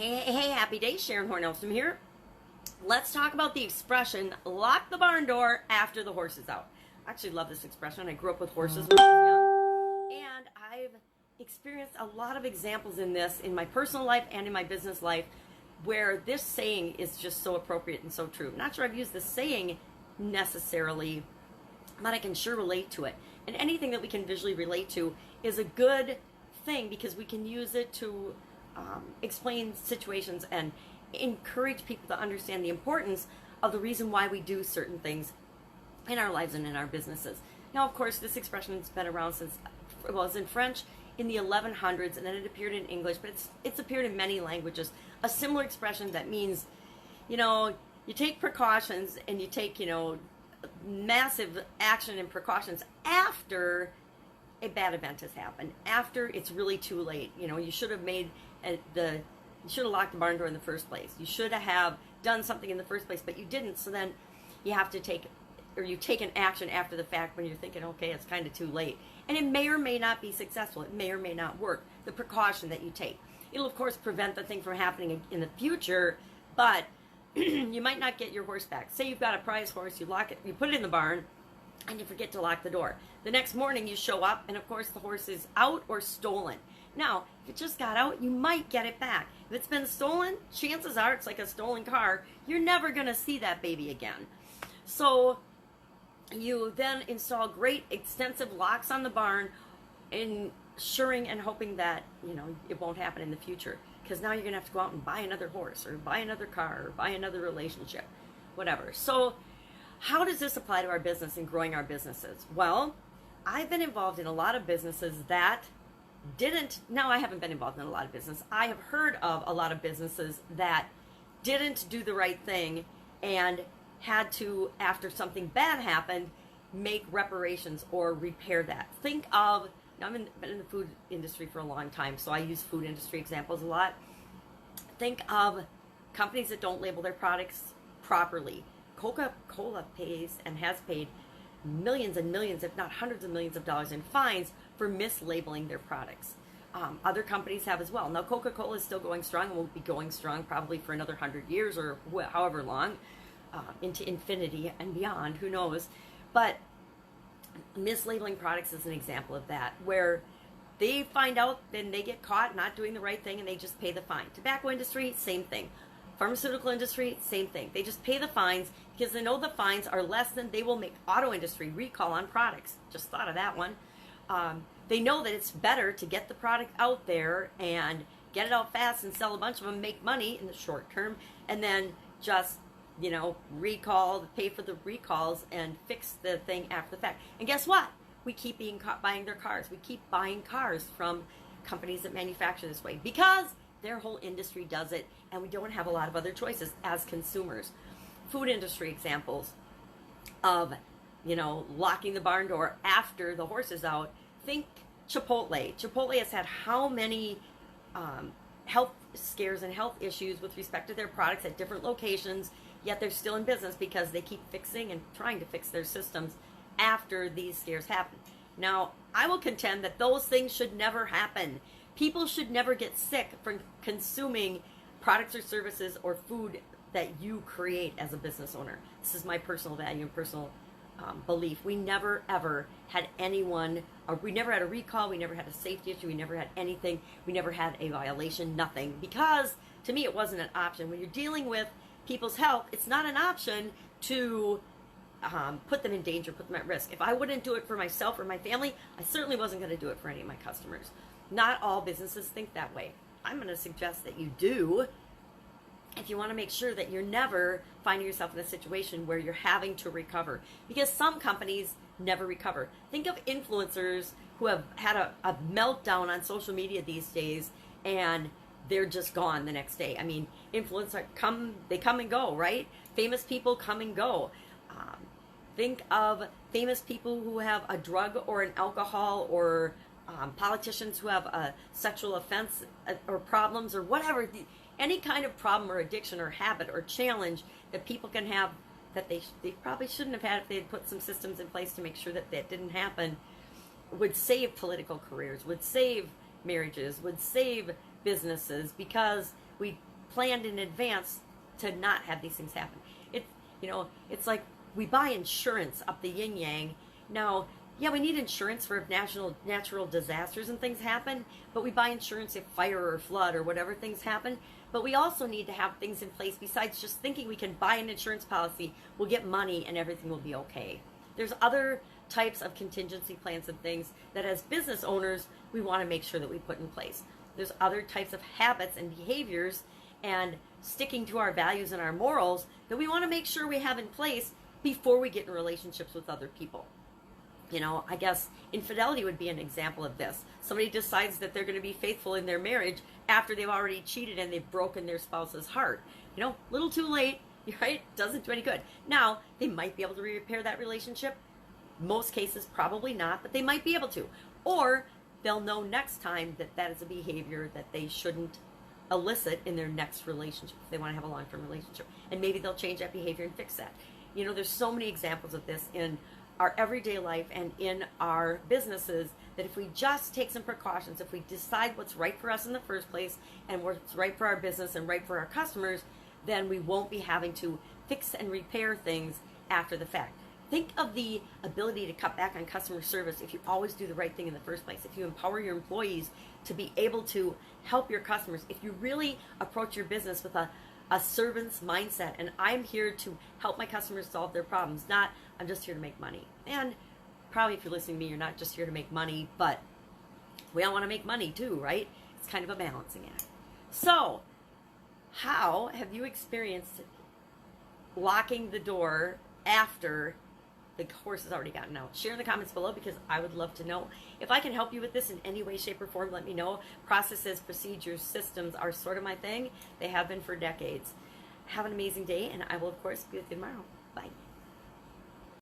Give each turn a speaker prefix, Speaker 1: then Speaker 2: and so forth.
Speaker 1: Hey, happy day, Sharon Horne-Ellstrom here. Let's talk about the expression, lock the barn door after the horse is out. I actually love this expression. I grew up with horses when I was young, and I've experienced a lot of examples in this in my personal life and in my business life where this saying is just so appropriate and so true. Not sure I've used this saying necessarily, but I can sure relate to it. And anything that we can visually relate to is a good thing because we can use it to explain situations and encourage people to understand the importance of the reason why we do certain things in our lives and in our businesses. Now, of course, this expression has been around since, well, it's in French in the 1100s, and then it appeared in English, but it's appeared in many languages. A similar expression that means, you take precautions and you take, massive action and precautions after a bad event has happened, after it's really too late. You should have you should have locked the barn door in the first place. You should have done something in the first place, but you didn't. So then you have to take an action after the fact when you're thinking, okay, it's kind of too late. And it may or may not be successful. It may or may not work. The precaution that you take. It'll, of course, prevent the thing from happening in the future, but you might not get your horse back. Say you've got a prize horse, you lock it, you put it in the barn, and you forget to lock the door. The next morning you show up, and of course the horse is out or stolen. Now, if it just got out, you might get it back. If it's been stolen, chances are it's like a stolen car. You're never going to see that baby again. So you then install great extensive locks on the barn, ensuring and hoping that it won't happen in the future. Because now you're going to have to go out and buy another horse or buy another car or buy another relationship, whatever. So how does this apply to our business and growing our businesses? Well, I've been involved in a lot of businesses that I haven't been involved in a lot of business. I have heard of a lot of businesses that didn't do the right thing and had to, after something bad happened, make reparations or repair that. Think of, I've been in the food industry for a long time, so I use food industry examples a lot. Think of companies that don't label their products properly. Coca-Cola pays and has paid millions and millions, if not hundreds of millions of dollars in fines for mislabeling their products. Other companies have as well. Now, Coca-Cola is still going strong and will be going strong probably for another 100 years or however long, into infinity and beyond, who knows. But mislabeling products is an example of that, where they find out, then they get caught not doing the right thing and they just pay the fine. Tobacco industry, same thing. Pharmaceutical industry, same thing. They just pay the fines because they know the fines are less than they will make auto industry recall on products. Just thought of that one. They know that it's better to get the product out there and get it out fast and sell a bunch of them, make money in the short term, and then just, recall, pay for the recalls and fix the thing after the fact. And guess what? We keep buying their cars. We keep buying cars from companies that manufacture this way because their whole industry does it, and we don't have a lot of other choices as consumers. Food industry examples of, locking the barn door after the horse is out. Think Chipotle. Chipotle has had how many health scares and health issues with respect to their products at different locations, yet they're still in business because they keep fixing and trying to fix their systems after these scares happen. Now, I will contend that those things should never happen. People should never get sick from consuming products or services or food that you create as a business owner. This is my personal value and personal belief. We never ever had we never had a recall, we never had a safety issue, we never had anything, we never had a violation, nothing. Because to me it wasn't an option. When you're dealing with people's health, it's not an option to put them in danger, put them at risk. If I wouldn't do it for myself or my family, I certainly wasn't going to do it for any of my customers. Not all businesses think that way. I'm going to suggest that you do if you want to make sure that you're never finding yourself in a situation where you're having to recover. Because some companies never recover. Think of influencers who have had a meltdown on social media these days and they're just gone the next day. I mean, influencers come and go, right? Famous people come and go. Think of famous people who have a drug or an alcohol or politicians who have a sexual offense or problems or whatever, any kind of problem or addiction or habit or challenge that people can have that they probably shouldn't have had if they had put some systems in place to make sure that that didn't happen, would save political careers, would save marriages, would save businesses, because we planned in advance to not have these things happen. It's like we buy insurance up the yin yang. Now, yeah, we need insurance for if natural disasters and things happen, but we buy insurance if fire or flood or whatever things happen. But we also need to have things in place besides just thinking we can buy an insurance policy, we'll get money, and everything will be okay. There's other types of contingency plans and things that as business owners, we want to make sure that we put in place. There's other types of habits and behaviors and sticking to our values and our morals that we want to make sure we have in place before we get in relationships with other people. I guess infidelity would be an example of this. Somebody decides that they're going to be faithful in their marriage after they've already cheated and they've broken their spouse's heart. Little too late, right? Doesn't do any good. Now, they might be able to repair that relationship. Most cases, probably not, but they might be able to. Or they'll know next time that that is a behavior that they shouldn't elicit in their next relationship if they want to have a long-term relationship. And maybe they'll change that behavior and fix that. There's so many examples of this in our everyday life and in our businesses that if we just take some precautions, if we decide what's right for us in the first place and what's right for our business and right for our customers, then we won't be having to fix and repair things after the fact. Think of the ability to cut back on customer service if you always do the right thing in the first place, if you empower your employees to be able to help your customers, if you really approach your business with a servant's mindset, and I'm here to help my customers solve their problems, not I'm just here to make money. And probably if you're listening to me, you're not just here to make money, but we all want to make money too, right? It's kind of a balancing act. So, how have you experienced locking the door after the horse has already gotten out? Share in the comments below because I would love to know. If I can help you with this in any way, shape, or form, let me know. Processes, procedures, systems are sort of my thing. They have been for decades. Have an amazing day, and I will, of course, be with you tomorrow. Bye.